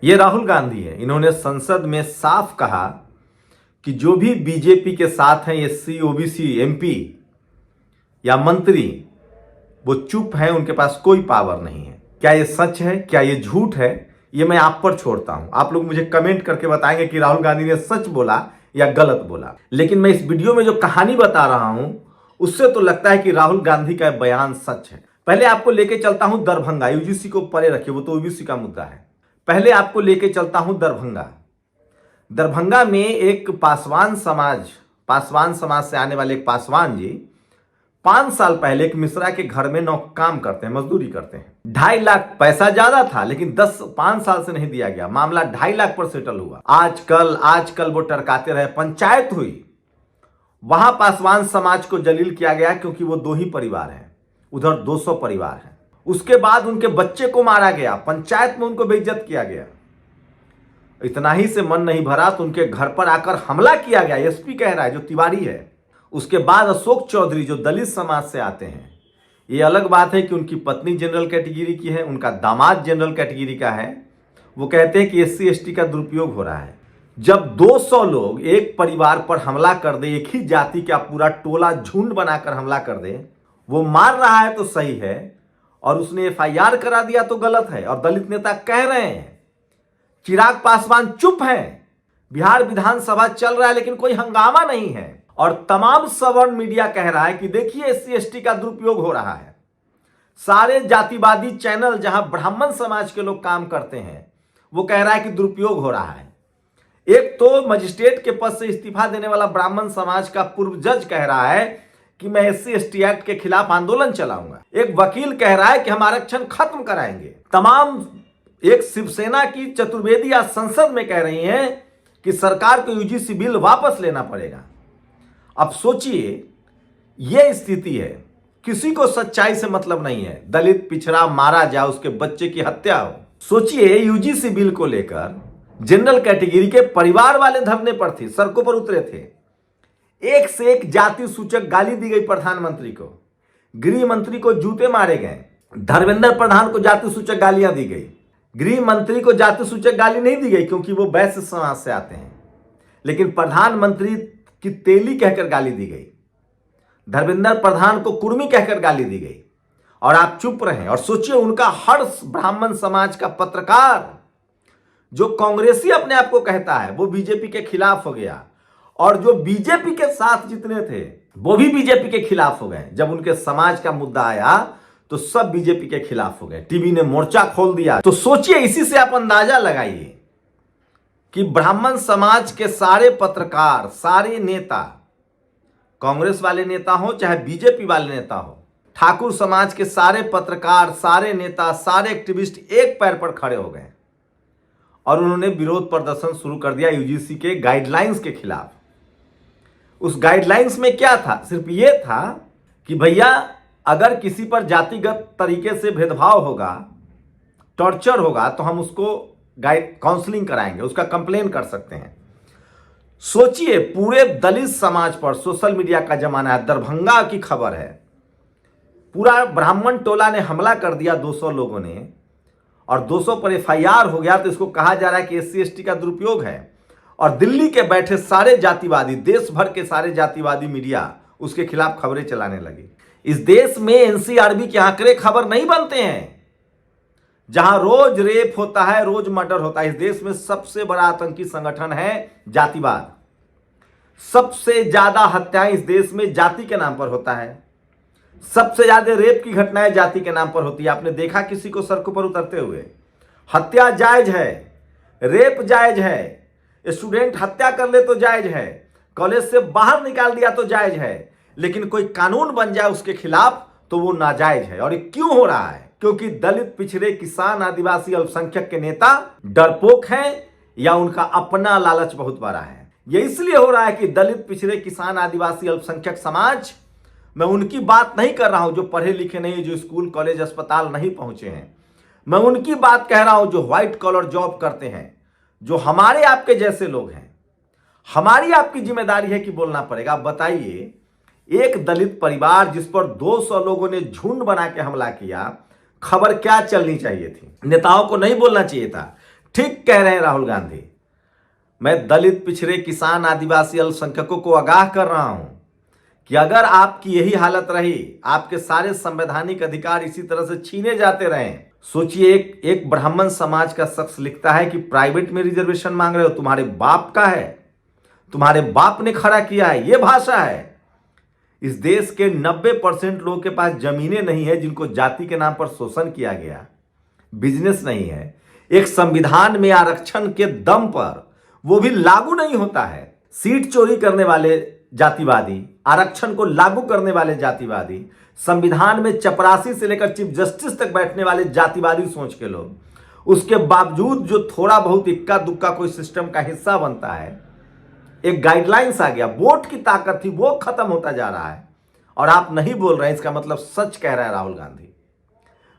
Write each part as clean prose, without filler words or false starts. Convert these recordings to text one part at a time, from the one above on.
ये राहुल गांधी है। इन्होंने संसद में साफ कहा कि जो भी बीजेपी के साथ हैं एससी ओबीसी एमपी या मंत्री, वो चुप हैं, उनके पास कोई पावर नहीं है। क्या ये सच है, क्या ये झूठ है, ये मैं आप पर छोड़ता हूं। आप लोग मुझे कमेंट करके बताएंगे कि राहुल गांधी ने सच बोला या गलत बोला। लेकिन मैं इस वीडियो में जो कहानी बता रहा हूं उससे तो लगता है कि राहुल गांधी का बयान सच है। पहले आपको लेके चलता हूं दरभंगा। यूजीसी को परे रखिए, वो तो ओबीसी का मुद्दा है। पहले आपको लेके चलता हूं दरभंगा। दरभंगा में एक पासवान समाज से आने वाले एक पासवान जी 5 साल पहले एक मिश्रा के घर में काम करते हैं, मजदूरी करते हैं। 2.5 लाख पैसा ज्यादा था, लेकिन 5 साल से नहीं दिया गया। मामला 2.5 लाख पर सेटल हुआ। आजकल वो टरकाते रहे। पंचायत हुई, वहां पासवान समाज को जलील किया गया क्योंकि वो 2 ही परिवार हैं, उधर 200 परिवार हैं। उसके बाद उनके बच्चे को मारा गया, पंचायत में उनको बेइज्जत किया गया। इतना ही से मन नहीं भरा तो उनके घर पर आकर हमला किया गया। एसपी कह रहा है, जो तिवारी है। उसके बाद अशोक चौधरी जो दलित समाज से आते हैं, ये अलग बात है कि उनकी पत्नी जनरल कैटेगरी की है, उनका दामाद जनरल कैटेगरी का है। वो कहते हैं कि एससी एसटी का दुरुपयोग हो रहा है। जब 200 लोग एक परिवार पर हमला कर दे, एक ही जाति का पूरा टोला झुंड बनाकर हमला कर दे, वो मार रहा है तो सही है और उसने एफआईआर करा दिया तो गलत है। और दलित नेता कह रहे हैं, चिराग पासवान चुप हैं, बिहार विधानसभा चल रहा है लेकिन कोई हंगामा नहीं है। और तमाम सवर्ण मीडिया कह रहा है कि देखिए एससी एसटी का दुरुपयोग हो रहा है। सारे जातिवादी चैनल जहां ब्राह्मण समाज के लोग काम करते हैं, वो कह रहा है कि दुरुपयोग हो रहा है। एक तो मजिस्ट्रेट के पद से इस्तीफा देने वाला ब्राह्मण समाज का पूर्व जज कह रहा है कि मैं एससी एसटी एक्ट के खिलाफ आंदोलन चलाऊंगा। एक वकील कह रहा है कि हम आरक्षण खत्म कराएंगे। तमाम एक शिवसेना की चतुर्वेदी आज संसद में कह रही हैं कि सरकार को यूजीसी बिल वापस लेना पड़ेगा। अब सोचिए, यह स्थिति है। किसी को सच्चाई से मतलब नहीं है। दलित पिछड़ा मारा जाए, उसके बच्चे की हत्या हो। सोचिए, यूजीसी बिल को लेकर जनरल कैटेगरी के परिवार वाले धरने पर थे, सड़कों पर उतरे थे। एक से एक जाति सूचक गाली दी गई प्रधानमंत्री को, गृह मंत्री को जूते मारे गए, धर्मेंद्र प्रधान को जाति सूचक गालियां दी गई। गृह मंत्री को जाति सूचक गाली नहीं दी गई क्योंकि वो वैश्य समाज से आते हैं, लेकिन प्रधानमंत्री की तेली कहकर गाली दी गई। धर्मेंद्र प्रधान को कुर्मी कहकर गाली दी गई और आप चुप रहे। और सोचिए, उनका हर ब्राह्मण समाज का पत्रकार जो कांग्रेसी अपने आप को कहता है, वो बीजेपी के खिलाफ हो गया। और जो बीजेपी के साथ जितने थे, वो भी बीजेपी के खिलाफ हो गए। जब उनके समाज का मुद्दा आया तो सब बीजेपी के खिलाफ हो गए। टीवी ने मोर्चा खोल दिया। तो सोचिए, इसी से आप अंदाजा लगाइए कि ब्राह्मण समाज के सारे पत्रकार, सारे नेता, कांग्रेस वाले नेता हो चाहे बीजेपी वाले नेता हो, ठाकुर समाज के सारे पत्रकार, सारे नेता, सारे एक्टिविस्ट एक पैर पर खड़े हो गए और उन्होंने विरोध प्रदर्शन शुरू कर दिया यूजीसी के गाइडलाइंस के खिलाफ। उस गाइडलाइंस में क्या था? सिर्फ ये था कि भैया, अगर किसी पर जातिगत तरीके से भेदभाव होगा, टॉर्चर होगा, तो हम उसको काउंसलिंग कराएंगे, उसका कंप्लेन कर सकते हैं। सोचिए, पूरे दलित समाज पर सोशल मीडिया का जमाना है। दरभंगा की खबर है, पूरा ब्राह्मण टोला ने हमला कर दिया 200 लोगों ने, और 200 पर एफआईआर हो गया। तो इसको कहा जा रहा है कि एससी एसटी का दुरुपयोग है। और दिल्ली के बैठे सारे जातिवादी, देश भर के सारे जातिवादी मीडिया उसके खिलाफ खबरें चलाने लगी। इस देश में एनसीआरबी के आंकड़े खबर नहीं बनते हैं। जहां रोज रेप होता है, रोज मर्डर होता है। इस देश में सबसे बड़ा आतंकी संगठन है जातिवाद। सबसे ज्यादा हत्याएं इस देश में जाति के नाम पर होता है। सबसे ज्यादा रेप की घटनाएं जाति के नाम पर होती है। आपने देखा किसी को सड़कों पर उतरते हुए? हत्या जायज है, रेप जायज है, स्टूडेंट हत्या कर ले तो जायज है, कॉलेज से बाहर निकाल दिया तो जायज है, लेकिन कोई कानून बन जाए उसके खिलाफ तो वो नाजायज है। और ये क्यों हो रहा है? क्योंकि दलित, पिछड़े, किसान, आदिवासी, अल्पसंख्यक के नेता डरपोक हैं या उनका अपना लालच बहुत बड़ा है। ये इसलिए हो रहा है कि दलित, पिछड़े, किसान, आदिवासी, अल्पसंख्यक समाज, मैं उनकी बात नहीं कर रहा हूं जो पढ़े लिखे नहीं, जो स्कूल, कॉलेज, अस्पताल नहीं पहुंचे हैं। मैं उनकी बात कह रहा हूं जो व्हाइट कॉलर जॉब करते हैं, जो हमारे आपके जैसे लोग हैं। हमारी आपकी जिम्मेदारी है कि बोलना पड़ेगा। बताइए, एक दलित परिवार जिस पर 200 लोगों ने झुंड बना के हमला किया, खबर क्या चलनी चाहिए थी? नेताओं को नहीं बोलना चाहिए था, ठीक कह रहे हैं राहुल गांधी। मैं दलित, पिछड़े, किसान, आदिवासी, अल्पसंख्यकों को आगाह कर रहा हूं कि अगर आपकी यही हालत रही, आपके सारे संवैधानिक अधिकार इसी तरह से छीने जाते रहे। सोचिए, एक ब्राह्मण समाज का शख्स लिखता है कि प्राइवेट में रिजर्वेशन मांग रहे हो, तुम्हारे बाप का है, तुम्हारे बाप ने खड़ा किया है, यह भाषा है। इस देश के 90% लोगों के पास जमीनें नहीं है, जिनको जाति के नाम पर शोषण किया गया, बिजनेस नहीं है, एक संविधान में आरक्षण के दम पर वो भी लागू नहीं होता है। सीट चोरी करने वाले जातिवादी, आरक्षण को लागू करने वाले जातिवादी, संविधान में चपरासी से लेकर चीफ जस्टिस तक बैठने वाले जातिवादी सोच के लोग, उसके बावजूद जो थोड़ा बहुत इक्का दुक्का कोई सिस्टम का हिस्सा बनता है, एक गाइडलाइंस आ गया, वोट की ताकत थी, वो खत्म होता जा रहा है और आप नहीं बोल रहे हैं। इसका मतलब सच कह रहा है राहुल गांधी।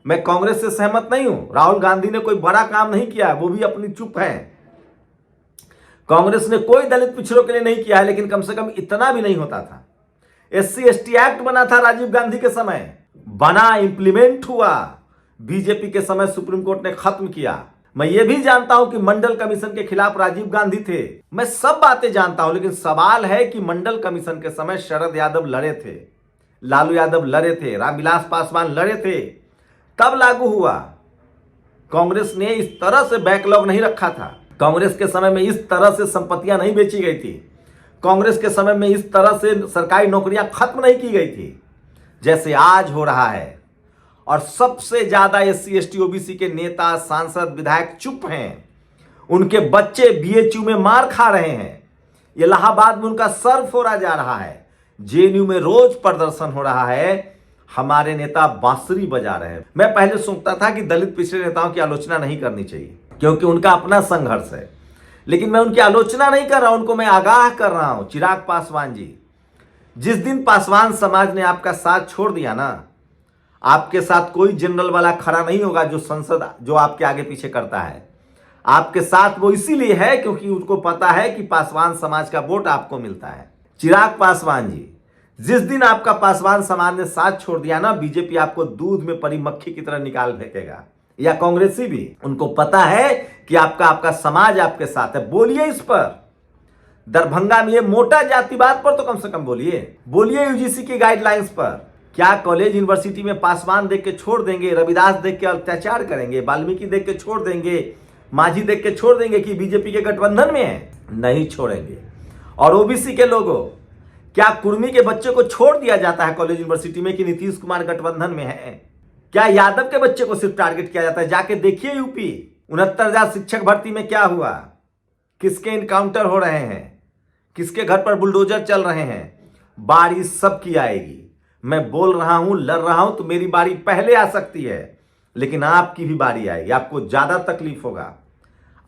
मैं कांग्रेस से सहमत नहीं हूं। राहुल गांधी ने कोई बड़ा काम नहीं किया है, वो भी अपनी चुप है। कांग्रेस ने कोई दलित पिछड़ों के लिए नहीं किया है, लेकिन कम से कम इतना भी नहीं होता था। SC/ST एक्ट बना था राजीव गांधी के समय, बना, इंप्लीमेंट हुआ, बीजेपी के समय सुप्रीम कोर्ट ने खत्म किया। मैं ये भी जानता हूं कि मंडल कमीशन के खिलाफ राजीव गांधी थे, मैं सब बातें जानता हूं, लेकिन सवाल है कि मंडल कमीशन के समय शरद यादव लड़े थे, लालू यादव लड़े थे, रामविलास पासवान लड़े थे, तब लागू हुआ। कांग्रेस ने इस तरह से बैकलॉग नहीं रखा था। कांग्रेस के समय में इस तरह से संपत्तियां नहीं बेची गई थी। कांग्रेस के समय में इस तरह से सरकारी नौकरियां खत्म नहीं की गई थी जैसे आज हो रहा है। और सबसे ज्यादा SC/ST OBC के नेता, सांसद, विधायक चुप हैं। उनके बच्चे BHU में मार खा रहे हैं, इलाहाबाद में उनका सर फोड़ा जा रहा है, JNU में रोज प्रदर्शन हो रहा है, हमारे नेता बांसुरी बजा रहे हैं। मैं पहले सोचता था कि दलित पिछड़े नेताओं की आलोचना नहीं करनी चाहिए क्योंकि उनका अपना संघर्ष है, लेकिन मैं उनकी आलोचना नहीं कर रहा, उनको मैं आगाह कर रहा हूं। चिराग पासवान जी, जिस दिन पासवान समाज ने आपका साथ छोड़ दिया ना, आपके साथ कोई जनरल वाला खड़ा नहीं होगा जो संसद जो आपके आगे पीछे करता है। आपके साथ वो इसीलिए है क्योंकि उनको पता है कि पासवान समाज का वोट आपको मिलता है। चिराग पासवान जी, जिस दिन आपका पासवान समाज ने साथ छोड़ दिया ना, बीजेपी आपको दूध में पड़ी मक्खी की तरह निकाल फेंकेगा, या कांग्रेसी भी। उनको पता है कि आपका समाज आपके साथ है। बोलिए इस पर, दरभंगा में ये मोटा जातिवाद पर तो कम से कम बोलिए UGC की गाइडलाइंस पर। क्या कॉलेज यूनिवर्सिटी में पासवान देख के छोड़ देंगे, रविदास देख के अत्याचार करेंगे, वाल्मीकि देख के छोड़ देंगे, माझी देख के छोड़ देंगे कि बीजेपी के गठबंधन में है? नहीं छोड़ेंगे। और OBC के लोगों, क्या कुर्मी के बच्चे को छोड़ दिया जाता है कॉलेज यूनिवर्सिटी में कि नीतीश कुमार गठबंधन में है? क्या यादव के बच्चे को सिर्फ टारगेट किया जाता है? जाके देखिए यूपी 69,000 शिक्षक भर्ती में क्या हुआ, किसके इनकाउंटर हो रहे हैं, किसके घर पर बुलडोजर चल रहे हैं। बारी सबकी आएगी। मैं बोल रहा हूं, लड़ रहा हूं तो मेरी बारी पहले आ सकती है, लेकिन आपकी भी बारी आएगी। आपको ज्यादा तकलीफ होगा।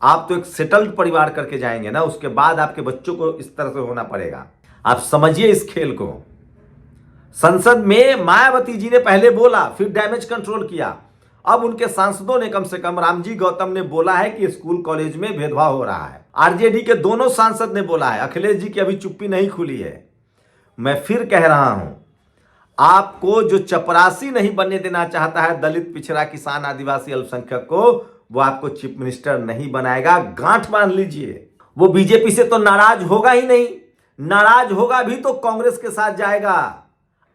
आप तो एक सेटल्ड परिवार करके जाएंगे ना, उसके बाद आपके बच्चों को इस तरह से होना पड़ेगा। आप समझिए इस खेल को। संसद में मायावती जी ने पहले बोला, फिर डैमेज कंट्रोल किया। अब उनके सांसदों ने, कम से कम रामजी गौतम ने बोला है कि स्कूल कॉलेज में भेदभाव हो रहा है। RJD के दोनों सांसद ने बोला है। अखिलेश जी की अभी चुप्पी नहीं खुली है। मैं फिर कह रहा हूं, आपको जो चपरासी नहीं बनने देना चाहता है दलित, पिछड़ा, किसान, आदिवासी, अल्पसंख्यक को, वो आपको चीफ मिनिस्टर नहीं बनाएगा। गांठ बांध लीजिए। वो बीजेपी से तो नाराज होगा ही नहीं, नाराज होगा भी तो कांग्रेस के साथ जाएगा,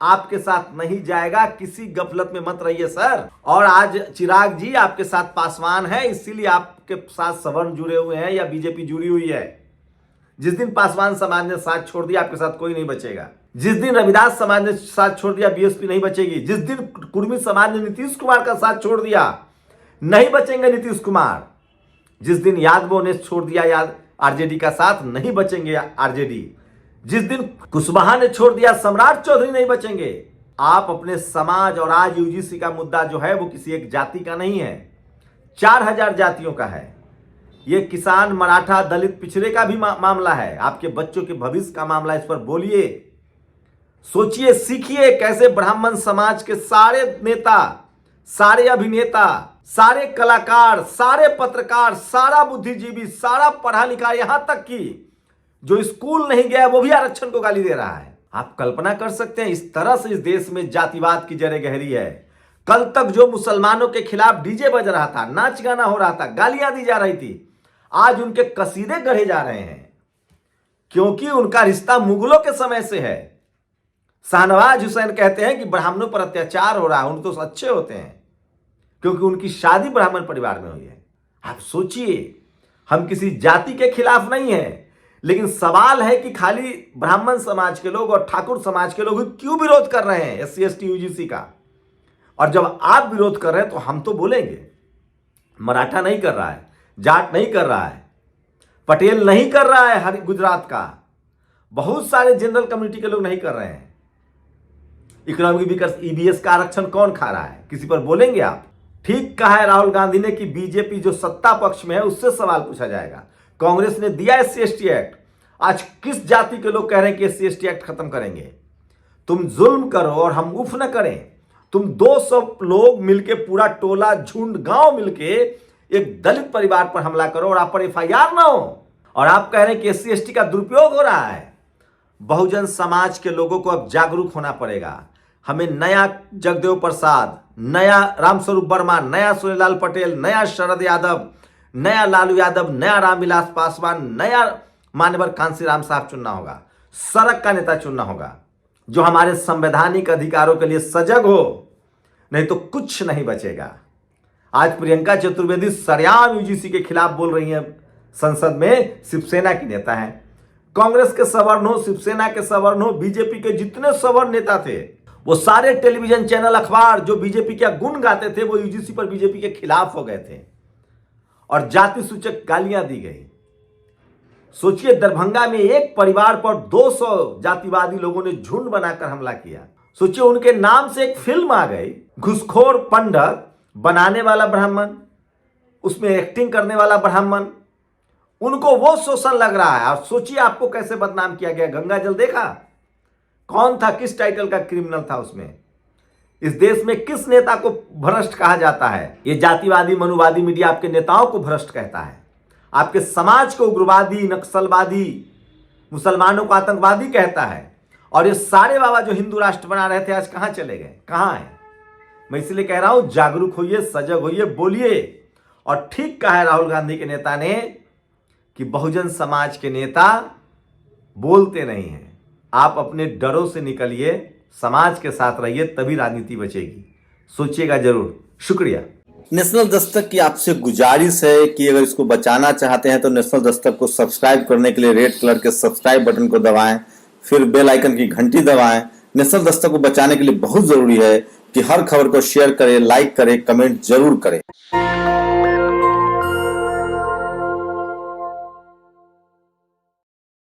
आपके साथ नहीं जाएगा। किसी गफलत में मत रहिए सर। और आज चिराग जी आपके साथ पासवान है, इसीलिए आपके साथ सवर्ण जुड़े हुए हैं या बीजेपी जुड़ी हुई है। जिस दिन पासवान समाज ने साथ छोड़ दिया, आपके साथ कोई नहीं बचेगा। जिस दिन रविदास समाज ने साथ छोड़ दिया, BSP नहीं बचेगी। जिस दिन कुर्मी समाज ने नीतीश कुमार का साथ छोड़ दिया, नहीं बचेंगे नीतीश कुमार। जिस दिन यादवों ने छोड़ दिया RJD का साथ, नहीं बचेंगे RJD। जिस दिन कुशवाहा ने छोड़ दिया, सम्राट चौधरी नहीं बचेंगे। आप अपने समाज, और आज UGC का मुद्दा जो है वो किसी एक जाति का नहीं है, 4000 जातियों का है। ये किसान, मराठा, दलित, पिछड़े का भी मामला है, आपके बच्चों के भविष्य का मामला। इस पर बोलिए, सोचिए, सीखिए कैसे ब्राह्मण समाज के सारे नेता, सारे अभिनेता, सारे कलाकार, सारे पत्रकार, सारा बुद्धिजीवी, सारा पढ़ा लिखा, यहां तक कि जो स्कूल नहीं गया वो भी आरक्षण को गाली दे रहा है। आप कल्पना कर सकते हैं, इस तरह से इस देश में जातिवाद की जड़ें गहरी है। कल तक जो मुसलमानों के खिलाफ डीजे बज रहा था, नाच गाना हो रहा था, गालियां दी जा रही थी, आज उनके कसीदे गढ़े जा रहे हैं, क्योंकि उनका रिश्ता मुगलों के समय से है। शाहनवाज हुसैन कहते हैं कि ब्राह्मणों पर अत्याचार हो रहा है, उन तो अच्छे होते हैं क्योंकि उनकी शादी ब्राह्मण परिवार में हुई है। आप सोचिए, हम किसी जाति के खिलाफ नहीं है, लेकिन सवाल है कि खाली ब्राह्मण समाज के लोग और ठाकुर समाज के लोग क्यों विरोध कर रहे हैं SC ST UGC का। और जब आप विरोध कर रहे हैं तो हम तो बोलेंगे। मराठा नहीं कर रहा है, जाट नहीं कर रहा है, पटेल नहीं कर रहा है, हर गुजरात का बहुत सारे जनरल कम्युनिटी के लोग नहीं कर रहे हैं। इकोनॉमिक विकास EBS का आरक्षण कौन खा रहा है, किसी पर बोलेंगे आप? ठीक कहा है राहुल गांधी ने कि बीजेपी जो सत्ता पक्ष में है उससे सवाल पूछा जाएगा। कांग्रेस ने दिया SC ST एक्ट, आज किस जाति के लोग कह रहे हैं कि SC ST एक्ट खत्म करेंगे? तुम जुल्म करो और हम उफ न करें। तुम 200 लोग मिलके, पूरा टोला झुंड गांव मिलके एक दलित परिवार पर हमला करो और आप पर FIR ना हो, और आप कह रहे हैं कि SC ST का दुरुपयोग हो रहा है। बहुजन समाज के लोगों को अब जागरूक होना पड़ेगा। हमें नया जगदेव प्रसाद, नया रामस्वरूप वर्मा, नया सूर्यलाल पटेल, नया शरद यादव, नया लालू यादव, नया रामविलास पासवान, नया मान्यवर कांशीराम साहब चुनना होगा। सड़क का नेता चुनना होगा जो हमारे संवैधानिक अधिकारों के लिए सजग हो, नहीं तो कुछ नहीं बचेगा। आज प्रियंका चतुर्वेदी सरेआम UGC के खिलाफ बोल रही हैं संसद में। शिवसेना की नेता हैं, कांग्रेस के सवर्ण हो, शिवसेना के सवर्ण हो, बीजेपी के जितने सवर्ण नेता थे, वो सारे टेलीविजन चैनल, अखबार जो बीजेपी के गुण गाते थे, वो UGC पर बीजेपी के खिलाफ हो गए थे और जाति सूचक गालियां दी गई। सोचिए, दरभंगा में एक परिवार पर 200 जातिवादी लोगों ने झुंड बनाकर हमला किया। सोचिए, उनके नाम से एक फिल्म आ गई, घुसखोर पंडित, बनाने वाला ब्राह्मण, उसमें एक्टिंग करने वाला ब्राह्मण, उनको वो शोषण लग रहा है। और सोचिए आपको कैसे बदनाम किया गया। गंगा जल देखा, कौन था, किस टाइटल का क्रिमिनल था उसमें? इस देश में किस नेता को भ्रष्ट कहा जाता है? ये जातिवादी मनुवादी मीडिया आपके नेताओं को भ्रष्ट कहता है, आपके समाज को उग्रवादी, नक्सलवादी, मुसलमानों को आतंकवादी कहता है। और ये सारे बाबा जो हिंदू राष्ट्र बना रहे थे, आज कहां चले गए, कहां हैं? मैं इसलिए कह रहा हूं, जागरूक होइए, सजग होइए, बोलिए। और ठीक कहा है राहुल गांधी के नेता ने कि बहुजन समाज के नेता बोलते नहीं हैं। आप अपने डरों से निकलिए, समाज के साथ रहिए, तभी राजनीति बचेगी। सोचिएगा जरूर। शुक्रिया। नेशनल दस्तक की आपसे गुजारिश है कि अगर इसको बचाना चाहते हैं तो नेशनल दस्तक को सब्सक्राइब करने के लिए रेड कलर के सब्सक्राइब बटन को दबाएं, फिर बेल आइकन की घंटी दबाएं। नेशनल दस्तक को बचाने के लिए बहुत जरूरी है कि हर खबर को शेयर करें, लाइक करें, कमेंट जरूर करें।